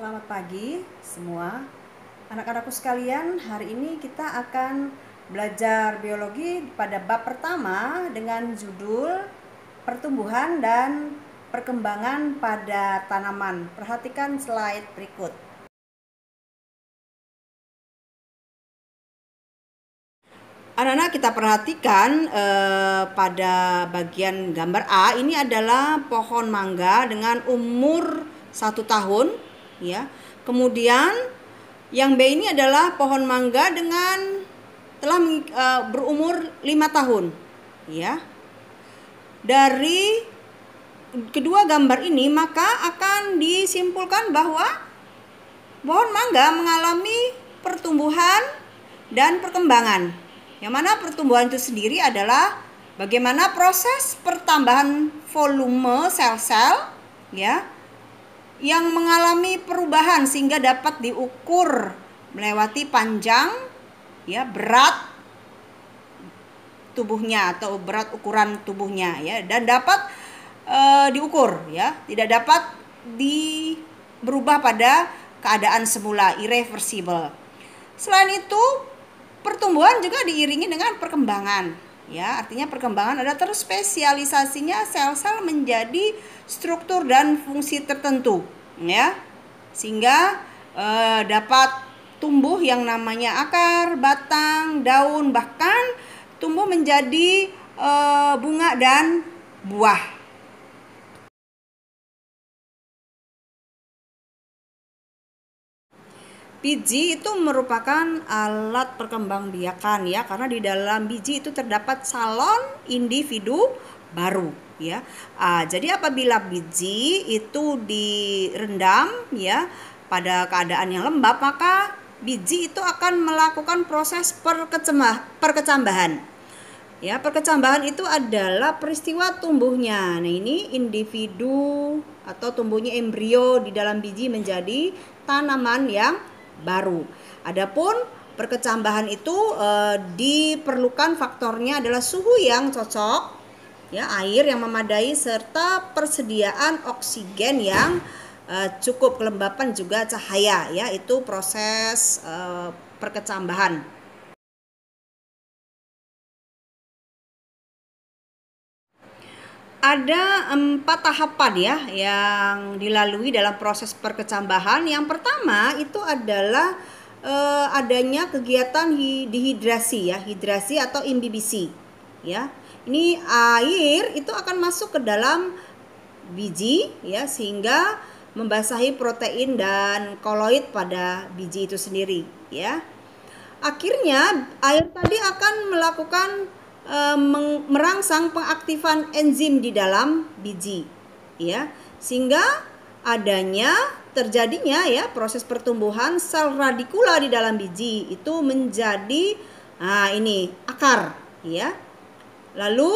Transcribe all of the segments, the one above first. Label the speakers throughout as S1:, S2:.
S1: Selamat pagi semua. Anak-anakku sekalian, hari ini kita akan belajar biologi pada bab pertama dengan judul pertumbuhan dan perkembangan pada tanaman. Perhatikan slide berikut. Anak-anak, kita perhatikan pada bagian gambar A ini adalah pohon mangga dengan umur 1 tahun, ya. Kemudian yang B ini adalah pohon mangga dengan telah berumur 5 tahun, ya. Dari kedua gambar ini maka akan disimpulkan bahwa pohon mangga mengalami pertumbuhan dan perkembangan. Yang mana pertumbuhan itu sendiri adalah bagaimana proses pertambahan volume sel-sel, ya, yang mengalami perubahan sehingga dapat diukur melewati panjang, ya, berat tubuhnya atau berat ukuran tubuhnya, ya, dan dapat diukur, ya, tidak dapat berubah pada keadaan semula, irreversible. Selain itu, pertumbuhan juga diiringi dengan perkembangan, ya, artinya perkembangan ada terspesialisasinya sel-sel menjadi struktur dan fungsi tertentu, ya, sehingga dapat tumbuh yang namanya akar, batang, daun, bahkan tumbuh menjadi bunga dan buah. Biji itu merupakan alat perkembangbiakan, ya, karena di dalam biji itu terdapat salon individu baru, ya. Jadi apabila biji itu direndam, ya, pada keadaan yang lembab, maka biji itu akan melakukan proses perkecambahan. Ya, perkecambahan itu adalah peristiwa tumbuhnya. Nah, ini individu atau tumbuhnya embrio di dalam biji menjadi tanaman yang baru. Adapun perkecambahan itu diperlukan faktornya adalah suhu yang cocok, ya, air yang memadai serta persediaan oksigen yang cukup, kelembapan juga cahaya, ya, itu proses perkecambahan. Ada 4 tahapan, ya, yang dilalui dalam proses perkecambahan. Yang pertama itu adalah adanya kegiatan dehidrasi, ya, hidrasi atau imbibisi, ya. Ini air itu akan masuk ke dalam biji, ya, sehingga membasahi protein dan koloid pada biji itu sendiri, ya. Akhirnya air tadi akan melakukan merangsang pengaktifan enzim di dalam biji, ya, sehingga terjadinya, ya, proses pertumbuhan sel radikula di dalam biji itu menjadi ini akar, ya. Lalu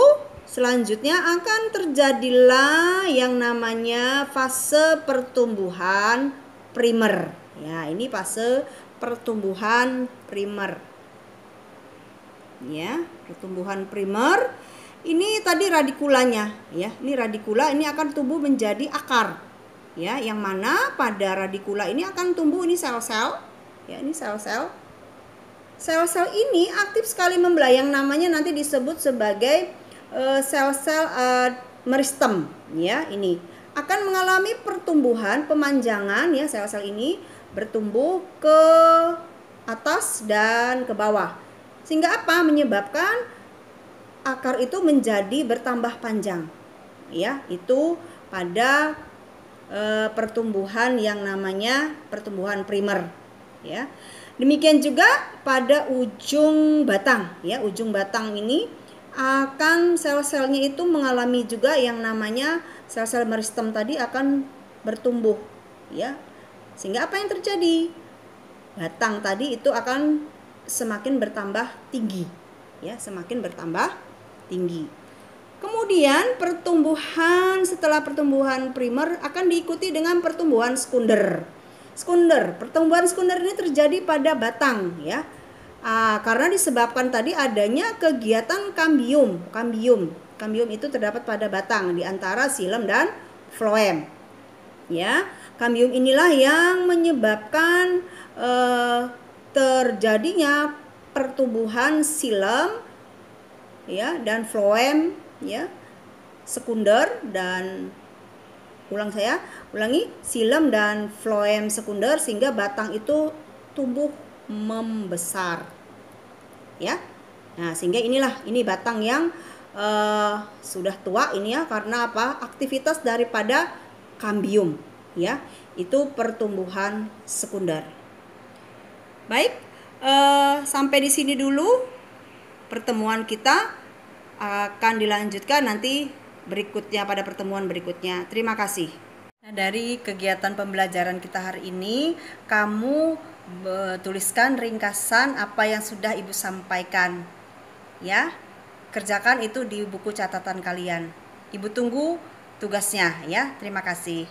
S1: selanjutnya akan terjadilah yang namanya fase pertumbuhan primer, ya, ini fase pertumbuhan primer, ya, pertumbuhan primer. Ini tadi radikulanya, ya, ini radikula ini akan tumbuh menjadi akar, ya, yang mana pada radikula ini akan tumbuh ini sel-sel, ya, ini sel-sel. Sel-sel ini aktif sekali membelah, yang namanya nanti disebut sebagai sel-sel meristem, ya, ini akan mengalami pertumbuhan pemanjangan, ya, sel-sel ini bertumbuh ke atas dan ke bawah, sehingga apa? Menyebabkan akar itu menjadi bertambah panjang, ya, itu pada pertumbuhan yang namanya pertumbuhan primer, ya. Demikian juga pada ujung batang, ya, ujung batang ini akan sel-selnya itu mengalami juga yang namanya sel-sel meristem tadi akan bertumbuh, ya, sehingga apa yang terjadi? Batang tadi itu akan semakin bertambah tinggi, ya, semakin bertambah tinggi. Kemudian setelah pertumbuhan primer akan diikuti dengan pertumbuhan sekunder. Pertumbuhan sekunder ini terjadi pada batang, ya, karena disebabkan tadi adanya kegiatan kambium. Kambium itu terdapat pada batang di antara xilem dan floem. Ya, kambium inilah yang menyebabkan terjadinya pertumbuhan xilem ya dan floem ya sekunder, dan ulangi, xilem dan floem sekunder, sehingga batang itu tumbuh membesar ya. Nah, sehingga ini batang yang sudah tua ini ya, karena apa? Aktivitas daripada kambium ya, itu pertumbuhan sekunder. Baik, sampai di sini dulu pertemuan kita, akan dilanjutkan nanti berikutnya pada pertemuan berikutnya. Terima kasih. Nah, dari kegiatan pembelajaran kita hari ini, kamu tuliskan ringkasan apa yang sudah Ibu sampaikan. Ya, kerjakan itu di buku catatan kalian. Ibu tunggu tugasnya ya. Terima kasih.